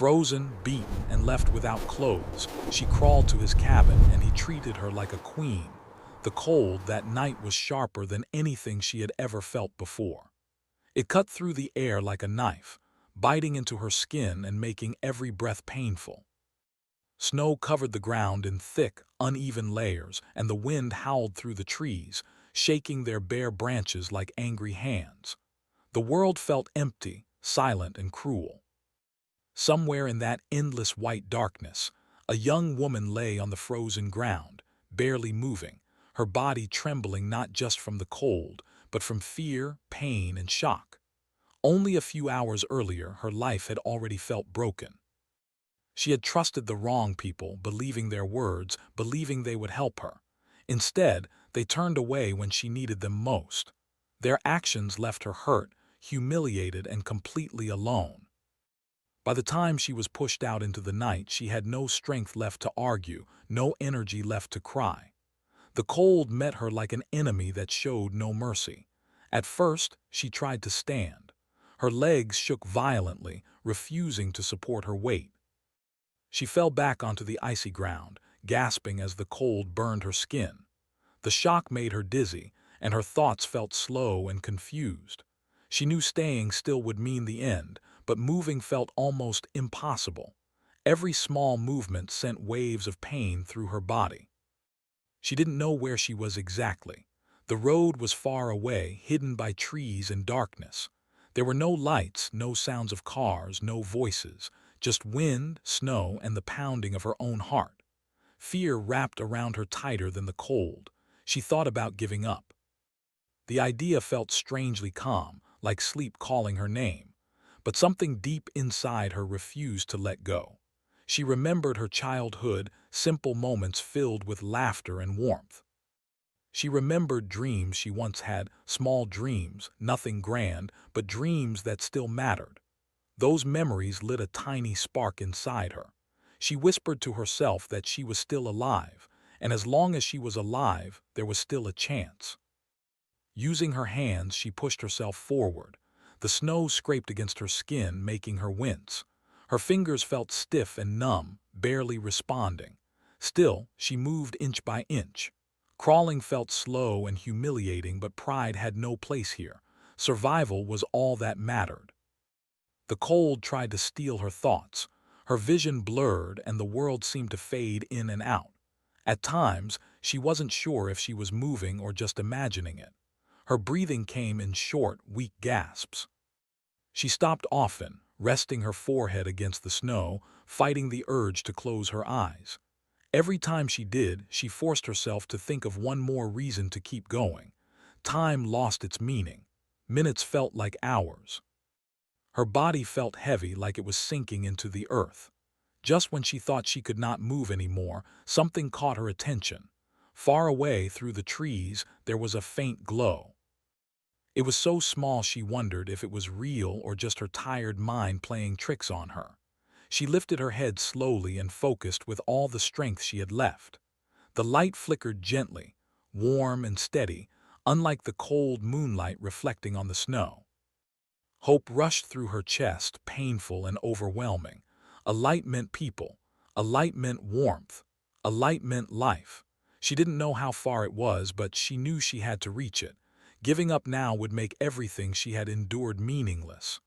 Frozen, beaten, and left without clothes, she crawled to his cabin and he treated her like a queen. The cold that night was sharper than anything she had ever felt before. It cut through the air like a knife, biting into her skin and making every breath painful. Snow covered the ground in thick, uneven layers, and the wind howled through the trees, shaking their bare branches like angry hands. The world felt empty, silent, and cruel. Somewhere in that endless white darkness, a young woman lay on the frozen ground, barely moving, her body trembling not just from the cold, but from fear, pain, and shock. Only a few hours earlier, her life had already felt broken. She had trusted the wrong people, believing their words, believing they would help her. Instead, they turned away when she needed them most. Their actions left her hurt, humiliated, and completely alone. By the time she was pushed out into the night, she had no strength left to argue, no energy left to cry. The cold met her like an enemy that showed no mercy. At first, she tried to stand. Her legs shook violently, refusing to support her weight. She fell back onto the icy ground, gasping as the cold burned her skin. The shock made her dizzy, and her thoughts felt slow and confused. She knew staying still would mean the end, but moving felt almost impossible. Every small movement sent waves of pain through her body. She didn't know where she was exactly. The road was far away, hidden by trees and darkness. There were no lights, no sounds of cars, no voices, just wind, snow, and the pounding of her own heart. Fear wrapped around her tighter than the cold. She thought about giving up. The idea felt strangely calm, like sleep calling her name. But something deep inside her refused to let go. She remembered her childhood, simple moments filled with laughter and warmth. She remembered dreams she once had, small dreams, nothing grand, but dreams that still mattered. Those memories lit a tiny spark inside her. She whispered to herself that she was still alive, and as long as she was alive, there was still a chance. Using her hands, she pushed herself forward. The snow scraped against her skin, making her wince. Her fingers felt stiff and numb, barely responding. Still, she moved inch by inch. Crawling felt slow and humiliating, but pride had no place here. Survival was all that mattered. The cold tried to steal her thoughts. Her vision blurred, and the world seemed to fade in and out. At times, she wasn't sure if she was moving or just imagining it. Her breathing came in short, weak gasps. She stopped often, resting her forehead against the snow, fighting the urge to close her eyes. Every time she did, she forced herself to think of one more reason to keep going. Time lost its meaning. Minutes felt like hours. Her body felt heavy, like it was sinking into the earth. Just when she thought she could not move anymore, something caught her attention. Far away through the trees, there was a faint glow. It was so small she wondered if it was real or just her tired mind playing tricks on her. She lifted her head slowly and focused with all the strength she had left. The light flickered gently, warm and steady, unlike the cold moonlight reflecting on the snow. Hope rushed through her chest, painful and overwhelming. A light meant people. A light meant warmth. A light meant life. She didn't know how far it was, but she knew she had to reach it. Giving up now would make everything she had endured meaningless.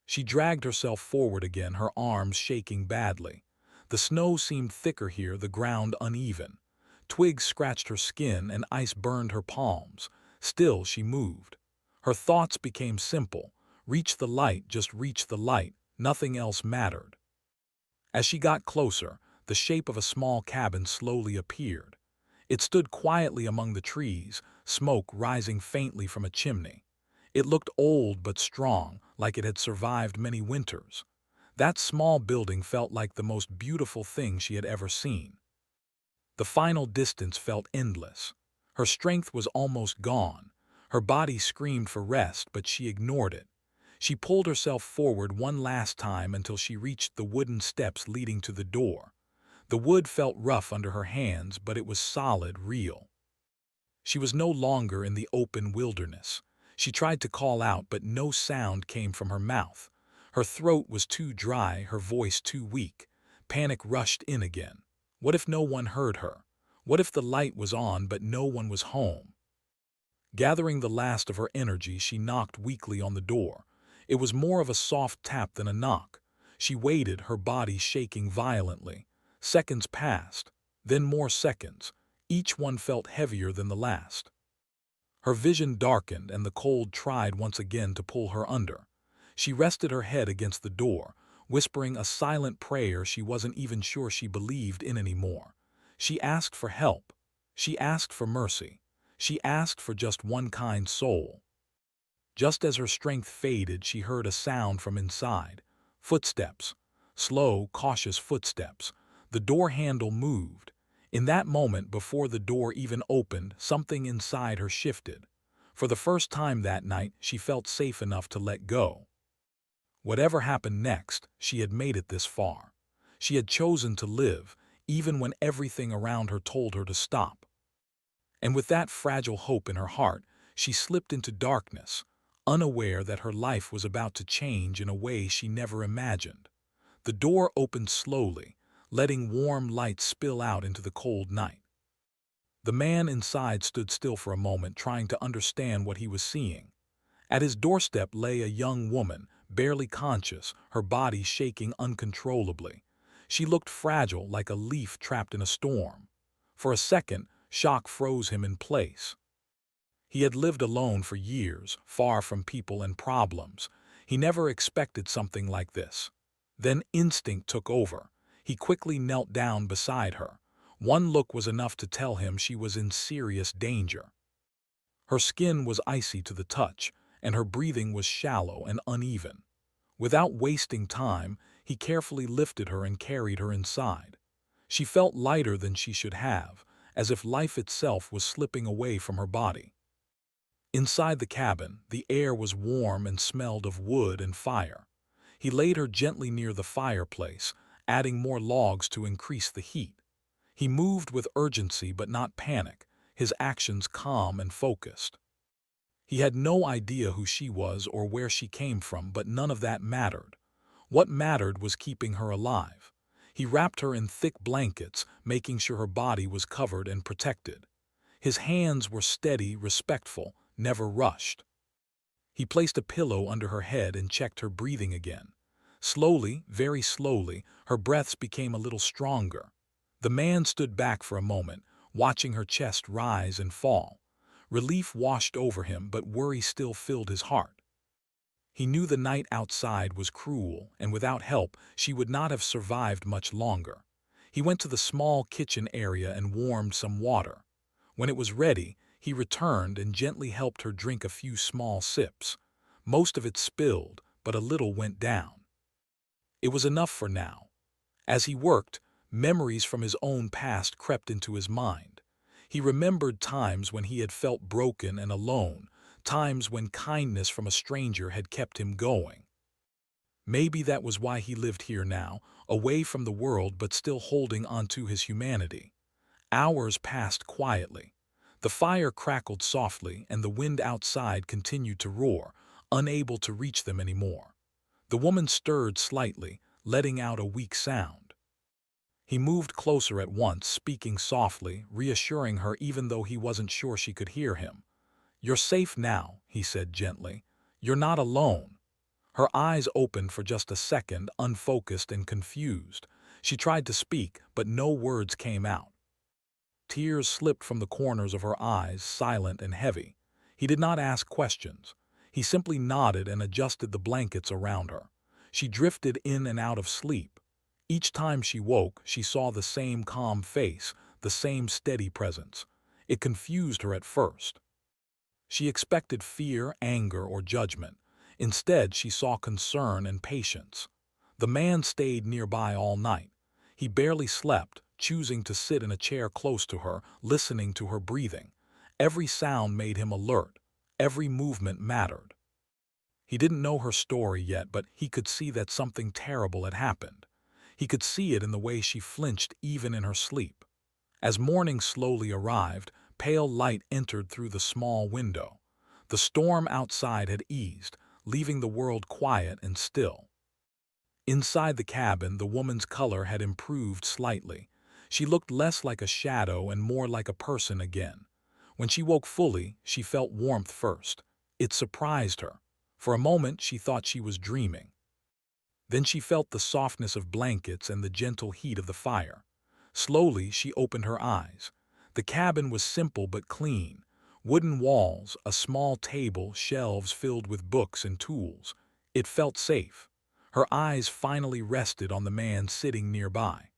She dragged herself forward again, her arms shaking badly. The snow seemed thicker here, the ground uneven. Twigs scratched her skin and ice burned her palms. Still, she moved. Her thoughts became simple. Reach the light, just reach the light. Nothing else mattered. As she got closer, the shape of a small cabin slowly appeared. It stood quietly among the trees, smoke rising faintly from a chimney. It looked old but strong, like it had survived many winters. That small building felt like the most beautiful thing she had ever seen. The final distance felt endless. Her strength was almost gone. Her body screamed for rest, but she ignored it. She pulled herself forward one last time until she reached the wooden steps leading to the door. The wood felt rough under her hands, but it was solid, real. She was no longer in the open wilderness. She tried to call out, but no sound came from her mouth. Her throat was too dry, her voice too weak. Panic rushed in again. What if no one heard her? What if the light was on but no one was home? Gathering the last of her energy, she knocked weakly on the door. It was more of a soft tap than a knock. She waited, her body shaking violently. Seconds passed, then more seconds. Each one felt heavier than the last. Her vision darkened, and the cold tried once again to pull her under. She rested her head against the door, whispering a silent prayer she wasn't even sure she believed in anymore. She asked for help. She asked for mercy. She asked for just one kind soul. Just as her strength faded, she heard a sound from inside. Footsteps. Slow, cautious footsteps. The door handle moved. In that moment, before the door even opened, something inside her shifted. For the first time that night, she felt safe enough to let go. Whatever happened next, she had made it this far. She had chosen to live, even when everything around her told her to stop. And with that fragile hope in her heart, she slipped into darkness, unaware that her life was about to change in a way she never imagined. The door opened slowly, letting warm light spill out into the cold night. The man inside stood still for a moment, trying to understand what he was seeing. At his doorstep lay a young woman, barely conscious, her body shaking uncontrollably. She looked fragile, like a leaf trapped in a storm. For a second, shock froze him in place. He had lived alone for years, far from people and problems. He never expected something like this. Then instinct took over. He quickly knelt down beside her. One look was enough to tell him she was in serious danger. Her skin was icy to the touch, and her breathing was shallow and uneven. Without wasting time, he carefully lifted her and carried her inside. She felt lighter than she should have, as if life itself was slipping away from her body. Inside the cabin, the air was warm and smelled of wood and fire. He laid her gently near the fireplace, adding more logs to increase the heat. He moved with urgency but not panic, his actions calm and focused. He had no idea who she was or where she came from, but none of that mattered. What mattered was keeping her alive. He wrapped her in thick blankets, making sure her body was covered and protected. His hands were steady, respectful, never rushed. He placed a pillow under her head and checked her breathing again. Slowly, very slowly, her breaths became a little stronger. The man stood back for a moment, watching her chest rise and fall. Relief washed over him, but worry still filled his heart. He knew the night outside was cruel, and without help, she would not have survived much longer. He went to the small kitchen area and warmed some water. When it was ready, he returned and gently helped her drink a few small sips. Most of it spilled, but a little went down. It was enough for now. As he worked, memories from his own past crept into his mind. He remembered times when he had felt broken and alone, times when kindness from a stranger had kept him going. Maybe that was why he lived here now, away from the world but still holding onto his humanity. Hours passed quietly. The fire crackled softly, and the wind outside continued to roar, unable to reach them anymore. The woman stirred slightly, letting out a weak sound. He moved closer at once, speaking softly, reassuring her even though he wasn't sure she could hear him. "You're safe now," he said gently. "You're not alone." Her eyes opened for just a second, unfocused and confused. She tried to speak, but no words came out. Tears slipped from the corners of her eyes, silent and heavy. He did not ask questions. He simply nodded and adjusted the blankets around her. She drifted in and out of sleep. Each time she woke, she saw the same calm face, the same steady presence. It confused her at first. She expected fear, anger, or judgment. Instead, she saw concern and patience. The man stayed nearby all night. He barely slept, choosing to sit in a chair close to her, listening to her breathing. Every sound made him alert. Every movement mattered. He didn't know her story yet, but he could see that something terrible had happened. He could see it in the way she flinched even in her sleep. As morning slowly arrived, pale light entered through the small window. The storm outside had eased, leaving the world quiet and still. Inside the cabin, the woman's color had improved slightly. She looked less like a shadow and more like a person again. When she woke fully, she felt warmth first. It surprised her. For a moment, she thought she was dreaming. Then she felt the softness of blankets and the gentle heat of the fire. Slowly, she opened her eyes. The cabin was simple but clean. Wooden walls, a small table, shelves filled with books and tools. It felt safe. Her eyes finally rested on the man sitting nearby.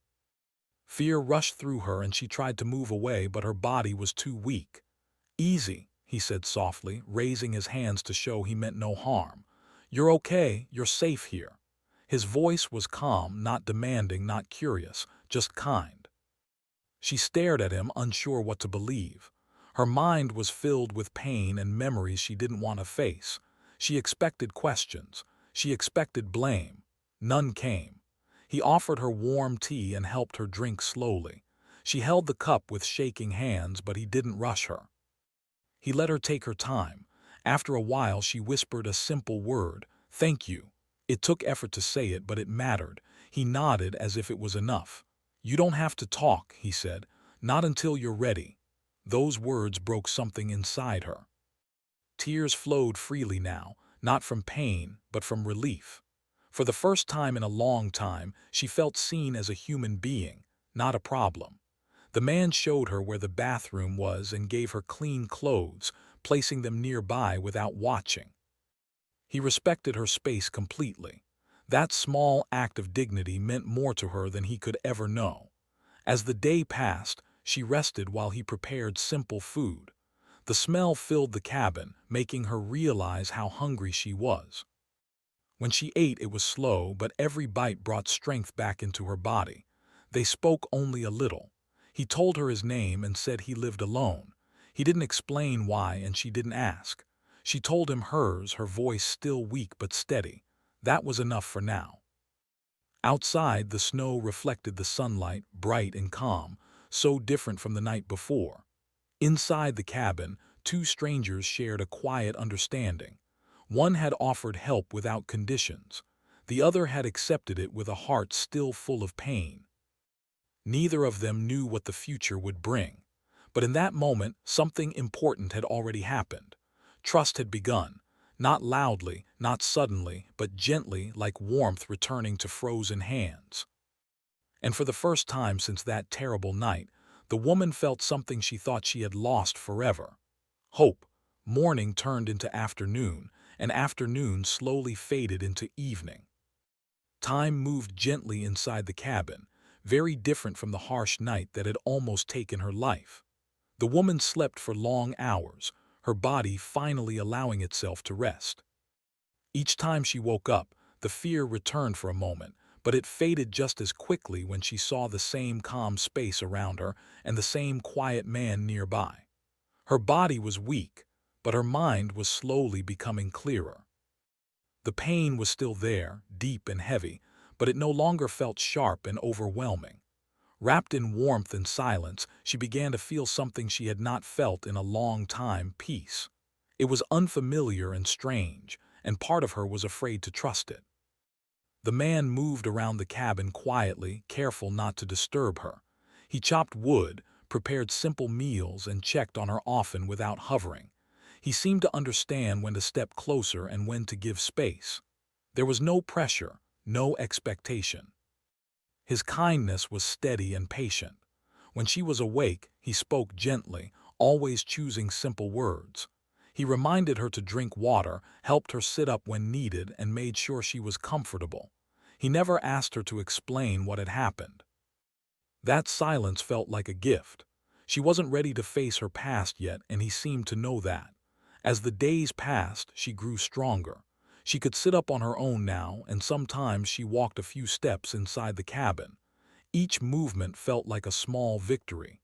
Fear rushed through her and she tried to move away, but her body was too weak. "Easy," he said softly, raising his hands to show he meant no harm. "You're okay, you're safe here." His voice was calm, not demanding, not curious, just kind. She stared at him, unsure what to believe. Her mind was filled with pain and memories she didn't want to face. She expected questions. She expected blame. None came. He offered her warm tea and helped her drink slowly. She held the cup with shaking hands, but he didn't rush her. He let her take her time. After a while, she whispered a simple word, "Thank you." It took effort to say it, but it mattered. He nodded as if it was enough. "You don't have to talk," he said. "Not until you're ready." Those words broke something inside her. Tears flowed freely now, not from pain, but from relief. For the first time in a long time, she felt seen as a human being, not a problem. The man showed her where the bathroom was and gave her clean clothes, placing them nearby without watching. He respected her space completely. That small act of dignity meant more to her than he could ever know. As the day passed, she rested while he prepared simple food. The smell filled the cabin, making her realize how hungry she was. When she ate, it was slow, but every bite brought strength back into her body. They spoke only a little. He told her his name and said he lived alone. He didn't explain why, and she didn't ask. She told him hers, her voice still weak but steady. That was enough for now. Outside, the snow reflected the sunlight, bright and calm, so different from the night before. Inside the cabin, two strangers shared a quiet understanding. One had offered help without conditions. The other had accepted it with a heart still full of pain. Neither of them knew what the future would bring. But in that moment, something important had already happened. Trust had begun, not loudly, not suddenly, but gently, like warmth returning to frozen hands. And for the first time since that terrible night, the woman felt something she thought she had lost forever. Hope. Morning turned into afternoon, and afternoon slowly faded into evening. Time moved gently inside the cabin, very different from the harsh night that had almost taken her life. The woman slept for long hours, her body finally allowing itself to rest. Each time she woke up, the fear returned for a moment, but it faded just as quickly when she saw the same calm space around her and the same quiet man nearby. Her body was weak, but her mind was slowly becoming clearer. The pain was still there, deep and heavy, but it no longer felt sharp and overwhelming. Wrapped in warmth and silence, she began to feel something she had not felt in a long time: peace. It was unfamiliar and strange, and part of her was afraid to trust it. The man moved around the cabin quietly, careful not to disturb her. He chopped wood, prepared simple meals, and checked on her often without hovering. He seemed to understand when to step closer and when to give space. There was no pressure, no expectation. His kindness was steady and patient. When she was awake, he spoke gently, always choosing simple words. He reminded her to drink water, helped her sit up when needed, and made sure she was comfortable. He never asked her to explain what had happened. That silence felt like a gift. She wasn't ready to face her past yet, and he seemed to know that. As the days passed, she grew stronger. She could sit up on her own now, and sometimes she walked a few steps inside the cabin. Each movement felt like a small victory.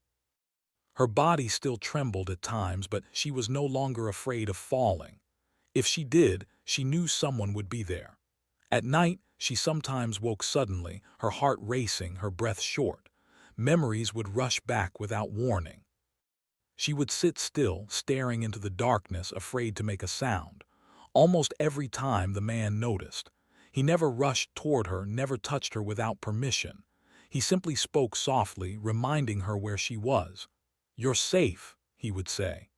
Her body still trembled at times, but she was no longer afraid of falling. If she did, she knew someone would be there. At night, she sometimes woke suddenly, her heart racing, her breath short. Memories would rush back without warning. She would sit still, staring into the darkness, afraid to make a sound. Almost every time the man noticed. He never rushed toward her, never touched her without permission. He simply spoke softly, reminding her where she was. "You're safe," he would say.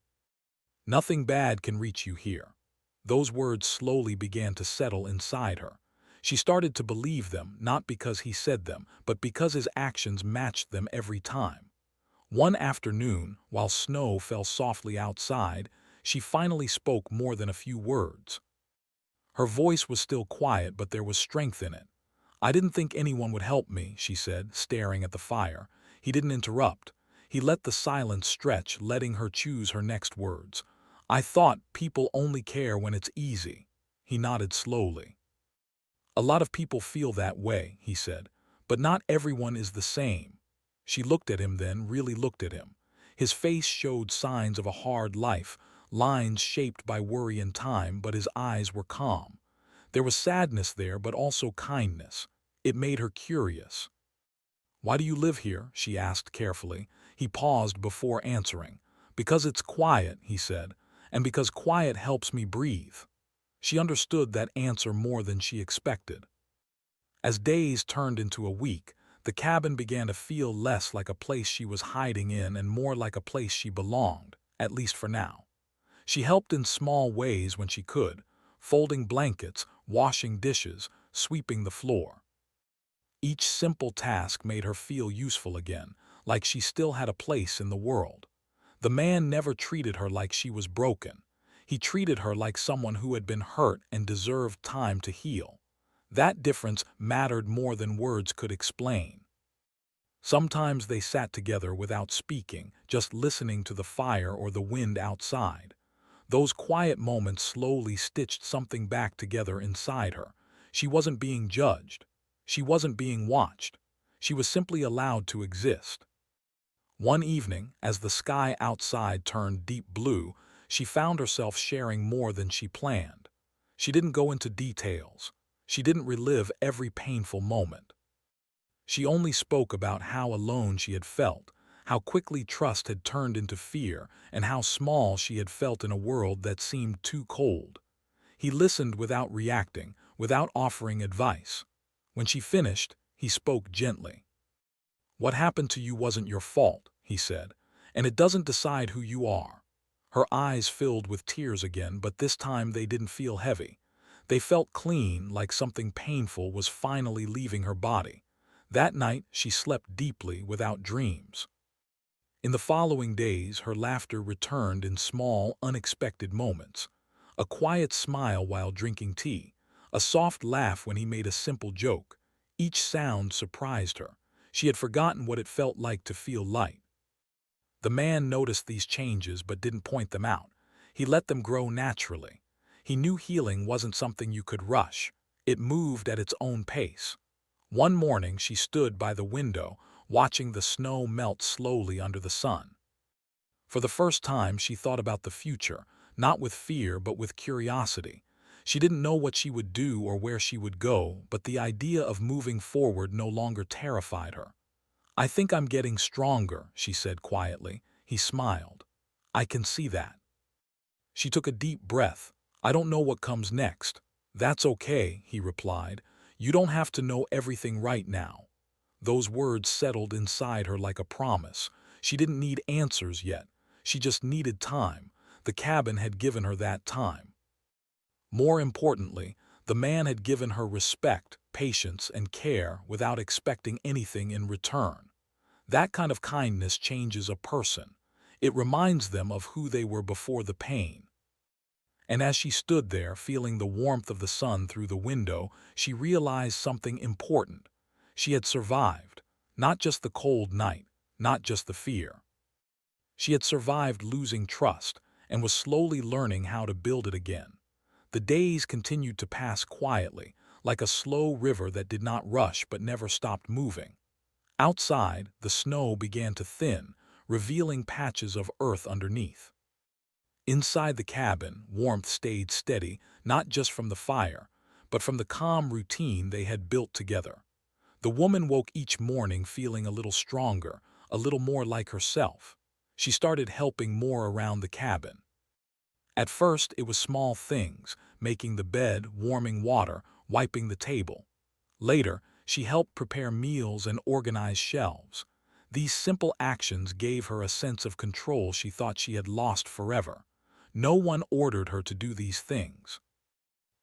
"Nothing bad can reach you here." Those words slowly began to settle inside her. She started to believe them, not because he said them, but because his actions matched them every time. One afternoon, while snow fell softly outside, she finally spoke more than a few words. Her voice was still quiet, but there was strength in it. "I didn't think anyone would help me," she said, staring at the fire. He didn't interrupt. He let the silence stretch, letting her choose her next words. "I thought people only care when it's easy." He nodded slowly. "A lot of people feel that way," he said, "but not everyone is the same." She looked at him then, really looked at him. His face showed signs of a hard life, lines shaped by worry and time, but his eyes were calm. There was sadness there, but also kindness. It made her curious. "Why do you live here?" she asked carefully. He paused before answering. "Because it's quiet," he said, "and because quiet helps me breathe." She understood that answer more than she expected. As days turned into a week, the cabin began to feel less like a place she was hiding in and more like a place she belonged, at least for now. She helped in small ways when she could, folding blankets, washing dishes, sweeping the floor. Each simple task made her feel useful again, like she still had a place in the world. The man never treated her like she was broken. He treated her like someone who had been hurt and deserved time to heal. That difference mattered more than words could explain. Sometimes they sat together without speaking, just listening to the fire or the wind outside. Those quiet moments slowly stitched something back together inside her. She wasn't being judged. She wasn't being watched. She was simply allowed to exist. One evening, as the sky outside turned deep blue, she found herself sharing more than she planned. She didn't go into details. She didn't relive every painful moment. She only spoke about how alone she had felt, how quickly trust had turned into fear, and how small she had felt in a world that seemed too cold. He listened without reacting, without offering advice. When she finished, he spoke gently. "What happened to you wasn't your fault," he said, "and it doesn't decide who you are." Her eyes filled with tears again, but this time they didn't feel heavy. They felt clean, like something painful was finally leaving her body. That night, she slept deeply without dreams. In the following days, her laughter returned in small, unexpected moments. A quiet smile while drinking tea, a soft laugh when he made a simple joke. Each sound surprised her. She had forgotten what it felt like to feel light. The man noticed these changes but didn't point them out. He let them grow naturally. He knew healing wasn't something you could rush. It moved at its own pace. One morning she stood by the window, watching the snow melt slowly under the sun. For the first time she thought about the future, not with fear but with curiosity. She didn't know what she would do or where she would go, but the idea of moving forward no longer terrified her. "I think I'm getting stronger," she said quietly. He smiled. "I can see that." She took a deep breath. "I don't know what comes next." "That's okay," he replied. "You don't have to know everything right now." Those words settled inside her like a promise. She didn't need answers yet. She just needed time. The cabin had given her that time. More importantly, the man had given her respect, patience, and care without expecting anything in return. That kind of kindness changes a person. It reminds them of who they were before the pain. And as she stood there, feeling the warmth of the sun through the window, she realized something important. She had survived, not just the cold night, not just the fear. She had survived losing trust and was slowly learning how to build it again. The days continued to pass quietly, like a slow river that did not rush but never stopped moving. Outside, the snow began to thin, revealing patches of earth underneath. Inside the cabin, warmth stayed steady, not just from the fire, but from the calm routine they had built together. The woman woke each morning feeling a little stronger, a little more like herself. She started helping more around the cabin. At first, it was small things, making the bed, warming water, wiping the table. Later, she helped prepare meals and organize shelves. These simple actions gave her a sense of control she thought she had lost forever. No one ordered her to do these things.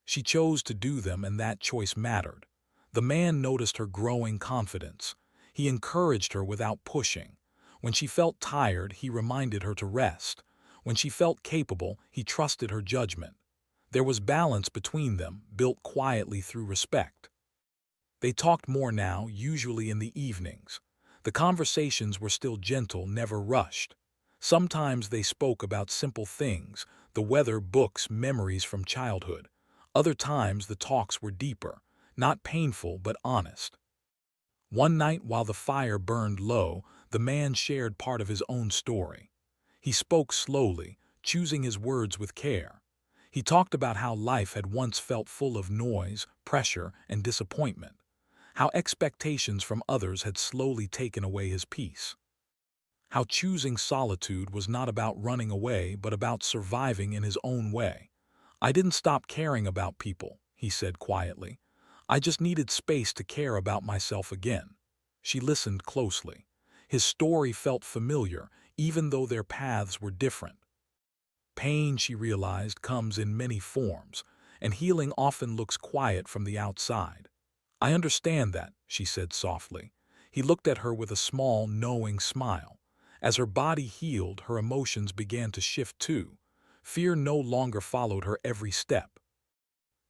She chose to do them, and that choice mattered. The man noticed her growing confidence. He encouraged her without pushing. When she felt tired, he reminded her to rest. When she felt capable, he trusted her judgment. There was balance between them, built quietly through respect. They talked more now, usually in the evenings. The conversations were still gentle, never rushed. Sometimes they spoke about simple things, the weather, books, memories from childhood. Other times the talks were deeper, not painful but honest. One night while the fire burned low, the man shared part of his own story. He spoke slowly, choosing his words with care. He talked about how life had once felt full of noise, pressure, and disappointment, how expectations from others had slowly taken away his peace, how choosing solitude was not about running away but about surviving in his own way. "I didn't stop caring about people," he said quietly. "I just needed space to care about myself again." She listened closely. His story felt familiar, even though their paths were different. Pain, she realized, comes in many forms, and healing often looks quiet from the outside. "I understand that," she said softly. He looked at her with a small, knowing smile. As her body healed, her emotions began to shift too. Fear no longer followed her every step.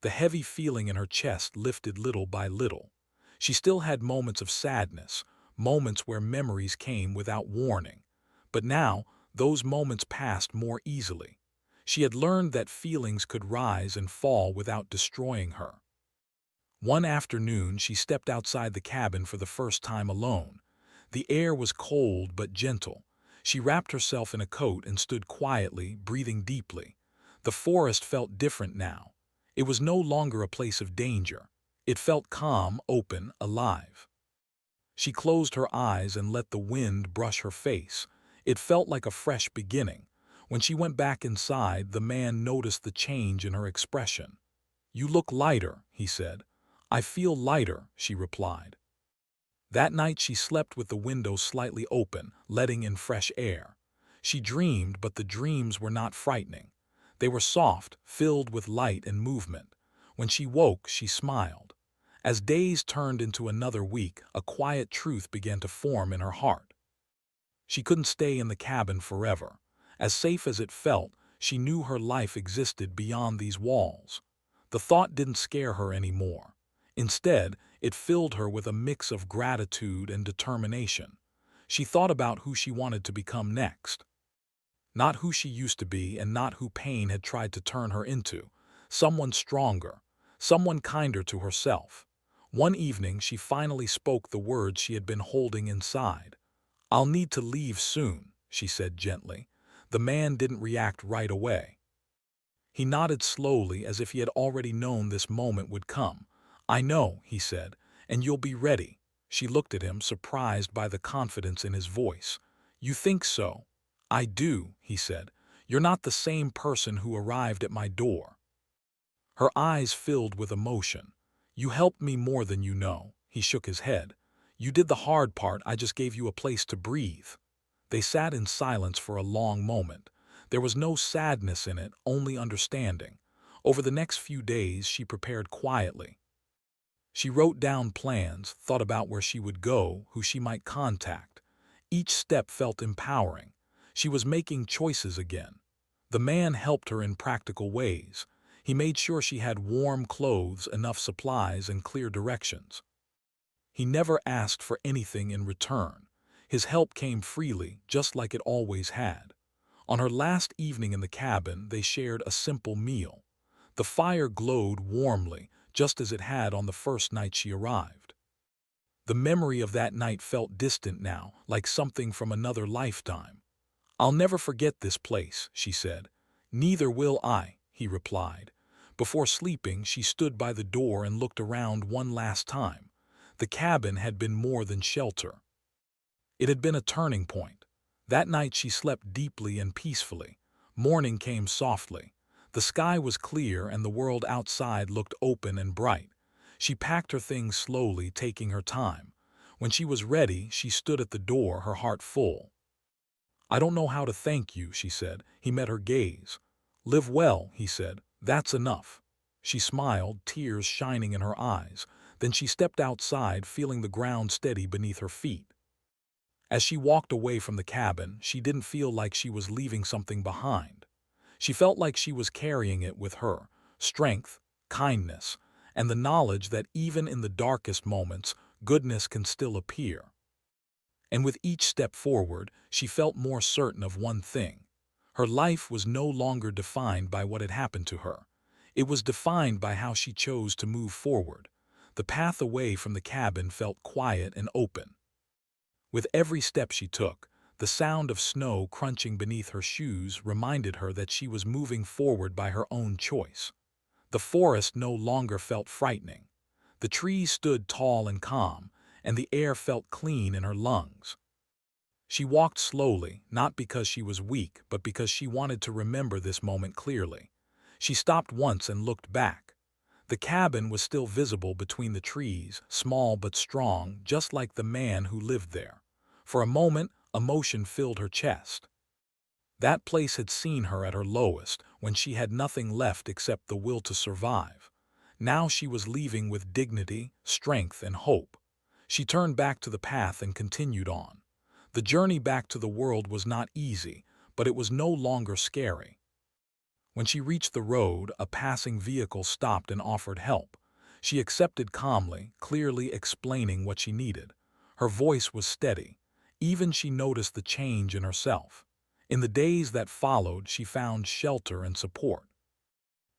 The heavy feeling in her chest lifted little by little. She still had moments of sadness, moments where memories came without warning. But now, those moments passed more easily. She had learned that feelings could rise and fall without destroying her. One afternoon, she stepped outside the cabin for the first time alone. The air was cold but gentle. She wrapped herself in a coat and stood quietly, breathing deeply. The forest felt different now. It was no longer a place of danger. It felt calm, open, alive. She closed her eyes and let the wind brush her face. It felt like a fresh beginning. When she went back inside, the man noticed the change in her expression. "You look lighter," he said. "I feel lighter," she replied. That night she slept with the window slightly open, letting in fresh air. She dreamed, but the dreams were not frightening. They were soft, filled with light and movement. When she woke, she smiled. As days turned into another week, a quiet truth began to form in her heart. She couldn't stay in the cabin forever. As safe as it felt, she knew her life existed beyond these walls. The thought didn't scare her anymore. Instead, it filled her with a mix of gratitude and determination. She thought about who she wanted to become next. Not who she used to be and not who pain had tried to turn her into. Someone stronger, someone kinder to herself. One evening, she finally spoke the words she had been holding inside. "I'll need to leave soon," she said gently. The man didn't react right away. He nodded slowly as if he had already known this moment would come. "I know," he said, "and you'll be ready." She looked at him, surprised by the confidence in his voice. "You think so?" "I do," he said. "You're not the same person who arrived at my door." Her eyes filled with emotion. "You helped me more than you know." He shook his head. "You did the hard part, I just gave you a place to breathe." They sat in silence for a long moment. There was no sadness in it, only understanding. Over the next few days, she prepared quietly. She wrote down plans, thought about where she would go, who she might contact. Each step felt empowering. She was making choices again. The man helped her in practical ways. He made sure she had warm clothes, enough supplies, and clear directions. He never asked for anything in return. His help came freely, just like it always had. On her last evening in the cabin, they shared a simple meal. The fire glowed warmly, just as it had on the first night she arrived. The memory of that night felt distant now, like something from another lifetime. "I'll never forget this place," she said. "Neither will I," he replied. Before sleeping, she stood by the door and looked around one last time. The cabin had been more than shelter. It had been a turning point. That night she slept deeply and peacefully. Morning came softly. The sky was clear and the world outside looked open and bright. She packed her things slowly, taking her time. When she was ready, she stood at the door, her heart full. "I don't know how to thank you," she said. He met her gaze. "Live well," he said. "That's enough." She smiled, tears shining in her eyes. Then she stepped outside, feeling the ground steady beneath her feet. As she walked away from the cabin, she didn't feel like she was leaving something behind. She felt like she was carrying it with her: strength, kindness, and the knowledge that even in the darkest moments, goodness can still appear. And with each step forward, she felt more certain of one thing. Her life was no longer defined by what had happened to her. It was defined by how she chose to move forward. The path away from the cabin felt quiet and open. With every step she took, the sound of snow crunching beneath her shoes reminded her that she was moving forward by her own choice. The forest no longer felt frightening. The trees stood tall and calm, and the air felt clean in her lungs. She walked slowly, not because she was weak, but because she wanted to remember this moment clearly. She stopped once and looked back. The cabin was still visible between the trees, small but strong, just like the man who lived there. For a moment, emotion filled her chest. That place had seen her at her lowest, when she had nothing left except the will to survive. Now she was leaving with dignity, strength, and hope. She turned back to the path and continued on. The journey back to the world was not easy, but it was no longer scary. When she reached the road, a passing vehicle stopped and offered help. She accepted calmly, clearly explaining what she needed. Her voice was steady. Even she noticed the change in herself. In the days that followed, she found shelter and support.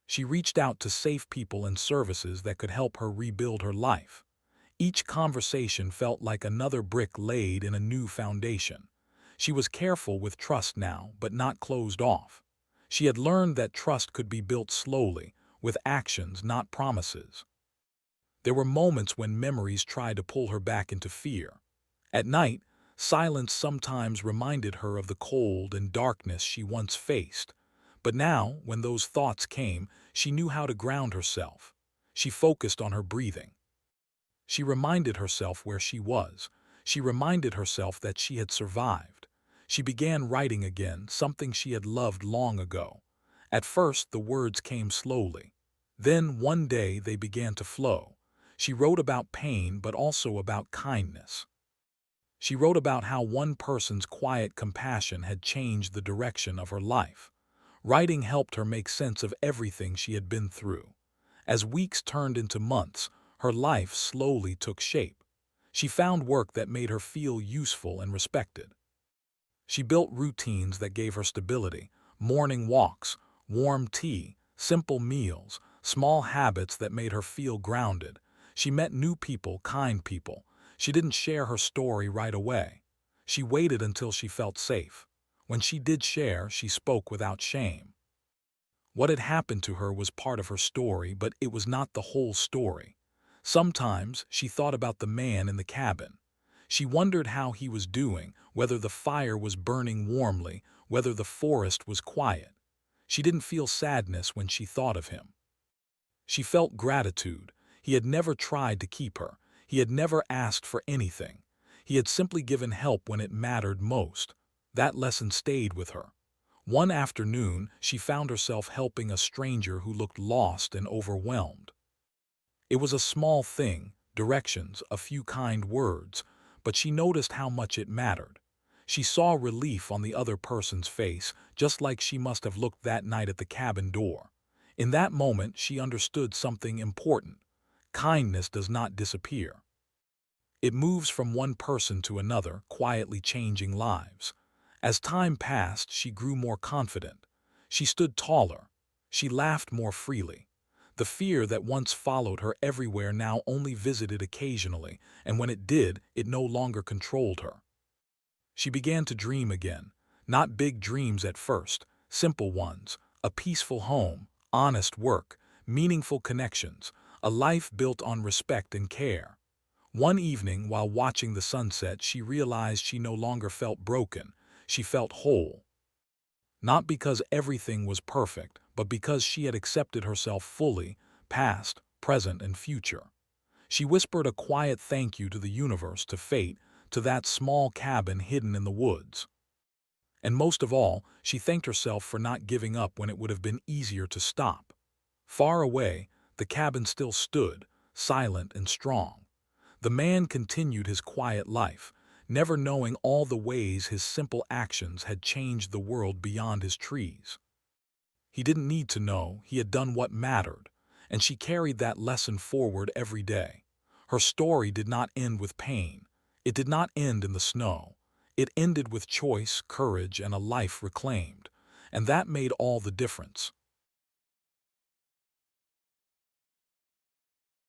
She reached out to safe people and services that could help her rebuild her life. Each conversation felt like another brick laid in a new foundation. She was careful with trust now, but not closed off. She had learned that trust could be built slowly, with actions, not promises. There were moments when memories tried to pull her back into fear. At night, silence sometimes reminded her of the cold and darkness she once faced. But now, when those thoughts came, she knew how to ground herself. She focused on her breathing. She reminded herself where she was. She reminded herself that she had survived. She began writing again, something she had loved long ago. At first, the words came slowly. Then, one day, they began to flow. She wrote about pain, but also about kindness. She wrote about how one person's quiet compassion had changed the direction of her life. Writing helped her make sense of everything she had been through. As weeks turned into months, her life slowly took shape. She found work that made her feel useful and respected. She built routines that gave her stability: morning walks, warm tea, simple meals, small habits that made her feel grounded. She met new people, kind people. She didn't share her story right away. She waited until she felt safe. When she did share, she spoke without shame. What had happened to her was part of her story, but it was not the whole story. Sometimes she thought about the man in the cabin. She wondered how he was doing, whether the fire was burning warmly, whether the forest was quiet. She didn't feel sadness when she thought of him. She felt gratitude. He had never tried to keep her. He had never asked for anything. He had simply given help when it mattered most. That lesson stayed with her. One afternoon, she found herself helping a stranger who looked lost and overwhelmed. It was a small thing, directions, a few kind words, but she noticed how much it mattered. She saw relief on the other person's face, just like she must have looked that night at the cabin door. In that moment, she understood something important. Kindness does not disappear. It moves from one person to another, quietly changing lives. As time passed, she grew more confident. She stood taller. She laughed more freely. The fear that once followed her everywhere now only visited occasionally, and when it did, it no longer controlled her. She began to dream again. Not big dreams at first, simple ones: a peaceful home, honest work, meaningful connections, a life built on respect and care. One evening, while watching the sunset, she realized she no longer felt broken. She felt whole. Not because everything was perfect, but because she had accepted herself fully, past, present, and future. She whispered a quiet thank you to the universe, to fate, to that small cabin hidden in the woods. And most of all, she thanked herself for not giving up when it would have been easier to stop. Far away, the cabin still stood, silent and strong. The man continued his quiet life, never knowing all the ways his simple actions had changed the world beyond his trees. He didn't need to know, he had done what mattered, and she carried that lesson forward every day. Her story did not end with pain. It did not end in the snow. It ended with choice, courage, and a life reclaimed. And that made all the difference.